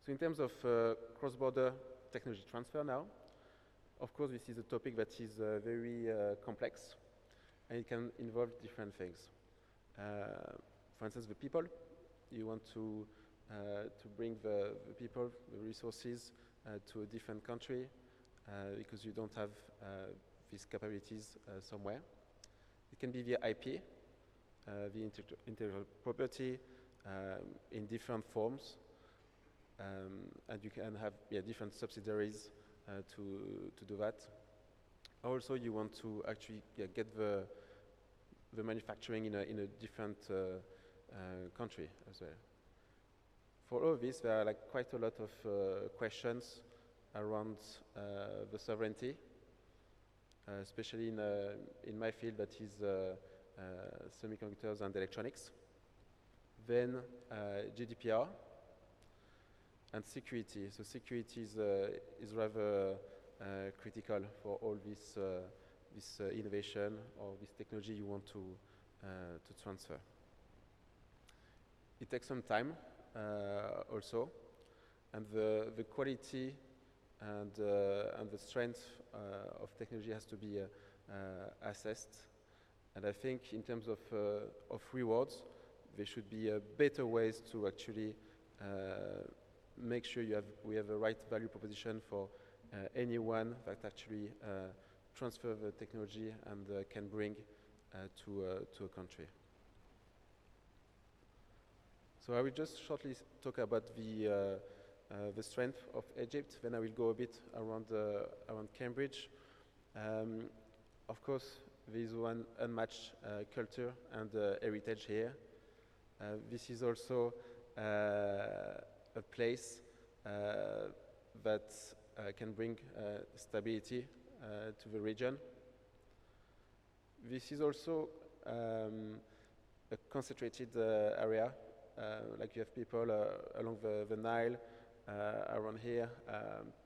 So in terms of cross-border technology transfer now, of course, this is a topic that is very complex, and it can involve different things. For instance, the people. You want to bring the people, the resources to a different country because you don't have these capabilities somewhere. It can be via IP, the intellectual property in different forms, and you can have different subsidiaries to do that. Also, you want to actually get the manufacturing in a different country as well. For all of this, there are quite a lot of questions around the sovereignty, especially in my field, that is semiconductors and electronics. Then GDPR and security. So security is rather critical for all this innovation or this technology you want to transfer. It takes some time also, and the quality and the strength of technology has to be assessed. And I think in terms of rewards, there should be better ways to actually make sure we have a right value proposition for anyone that actually transfer the technology and can bring to a country. So I will just shortly talk about the strength of Egypt. Then I will go a bit around Cambridge. Of course, there is one unmatched culture and heritage here. This is also a place that can bring stability to the region. This is also a concentrated area. Like you have people along the Nile, around here,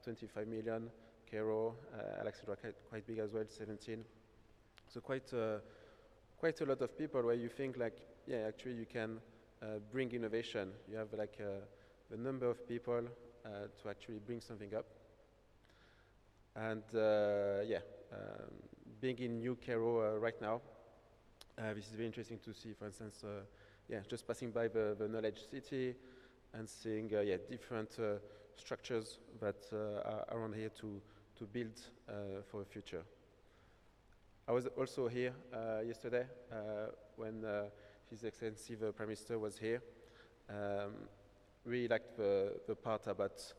25 million, Cairo, Alexandria quite big as well, 17. So quite a lot of people where you think actually you can bring innovation. You have the number of people to actually bring something up. And being in New Cairo right now, this is very interesting to see. For instance, just passing by the knowledge city and seeing different structures that are around here to build for the future. I was also here yesterday when His Excellency the Prime Minister was here. Really liked the part about,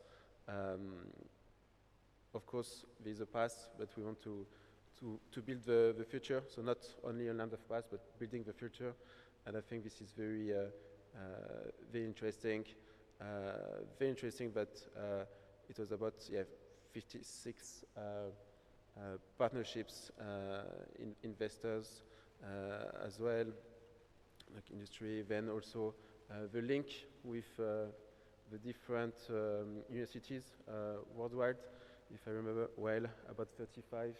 of course, there's a past, but we want to build the future. So not only a land of past, but building the future. And I think this is very interesting. Very interesting that it was about 56 partnerships, investors as well, like industry. Then also the link with the different universities worldwide. If I remember well, about 35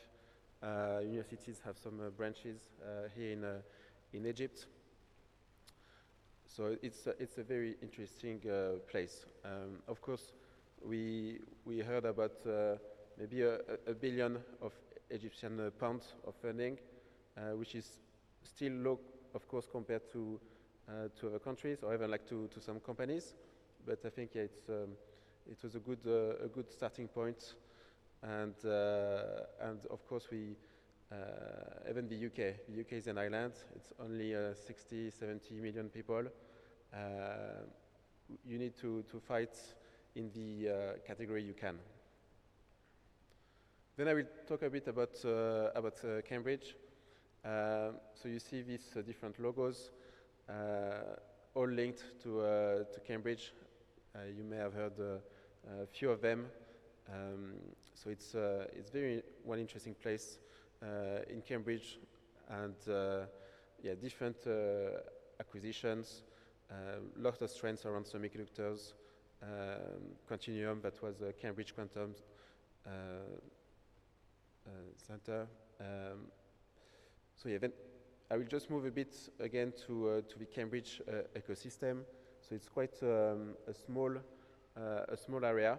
universities have some branches here in Egypt. So it's a very interesting place. Of course, we heard about maybe a billion of Egyptian pounds of funding, which is still low, of course, compared to other countries or even to some companies. But I think it was a good starting point, and of course even the UK. The UK is an island. It's only 60, 70 million people. You need to fight in the category you can. Then I will talk a bit about Cambridge. So you see these different logos, all linked to Cambridge. You may have heard a few of them. So it's very one interesting place in Cambridge, and different acquisitions, lots of strengths around semiconductors, Continuum, that was Cambridge Quantum Center. Then I will just move a bit again to the Cambridge ecosystem. So it's quite a small a small area,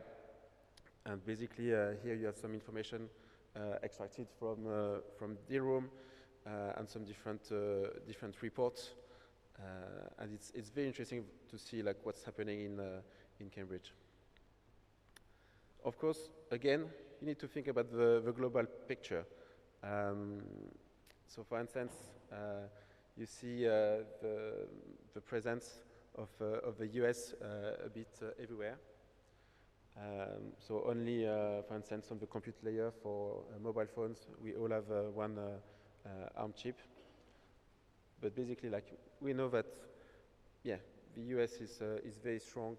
and basically here you have some information extracted from the room and some different reports, and it's very interesting to see like what's happening in Cambridge. Of course, again, you need to think about the global picture. So, for instance, you see the presence of the US a bit everywhere. So only, for instance, on the compute layer for mobile phones, we all have one ARM chip. But basically, like we know that, yeah, the US is very strong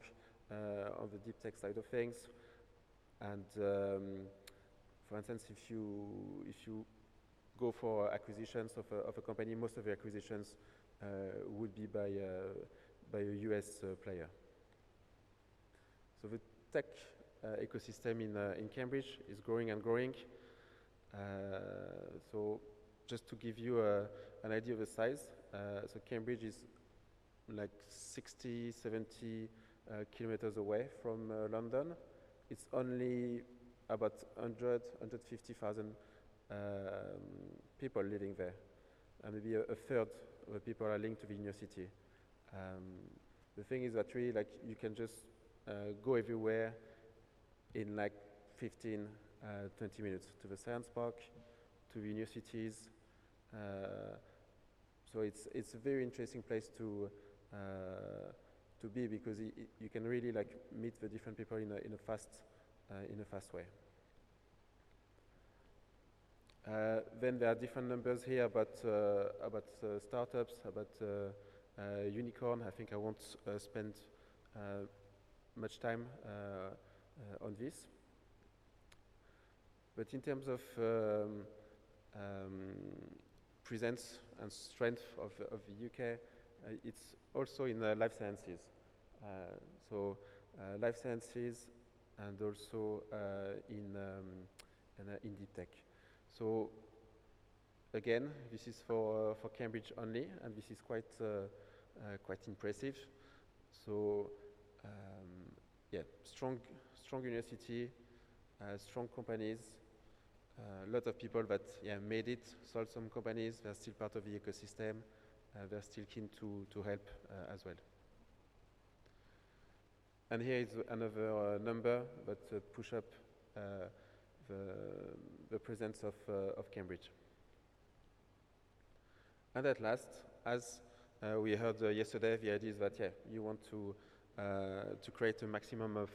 on the deep tech side of things. And for instance, if you go for acquisitions of a company, most of the acquisitions would be by a US player. So the tech ecosystem in Cambridge is growing and growing. So just to give you an idea of the size, so Cambridge is like 60, 70 kilometers away from London. It's only about 150,000 people living there. And maybe a third of the people are linked to the university. The thing is that really, like, you can just go everywhere in like 15, 20 minutes to the science park, to the universities. So it's a very interesting place to be, because you can really like meet the different people in a fast way. Then there are different numbers here about startups, about unicorn. I think I won't spend much time on this. But in terms of presence and strength of the UK, it's also in life sciences. So life sciences and also in deep tech. So again, this is for Cambridge only, and this is quite impressive. So yeah, strong university, strong companies, a lot of people that made it, sold some companies. They're still part of the ecosystem. They're still keen to help as well. And here is another number that push up the presence of Cambridge. And at last, as we heard yesterday, the idea is that you want to create a maximum of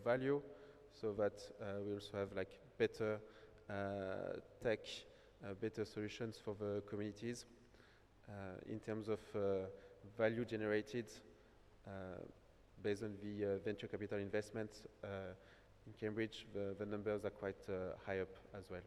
value, so that we also have like better tech, better solutions for the communities. In terms of value generated based on the venture capital investments in Cambridge, the numbers are quite high up as well.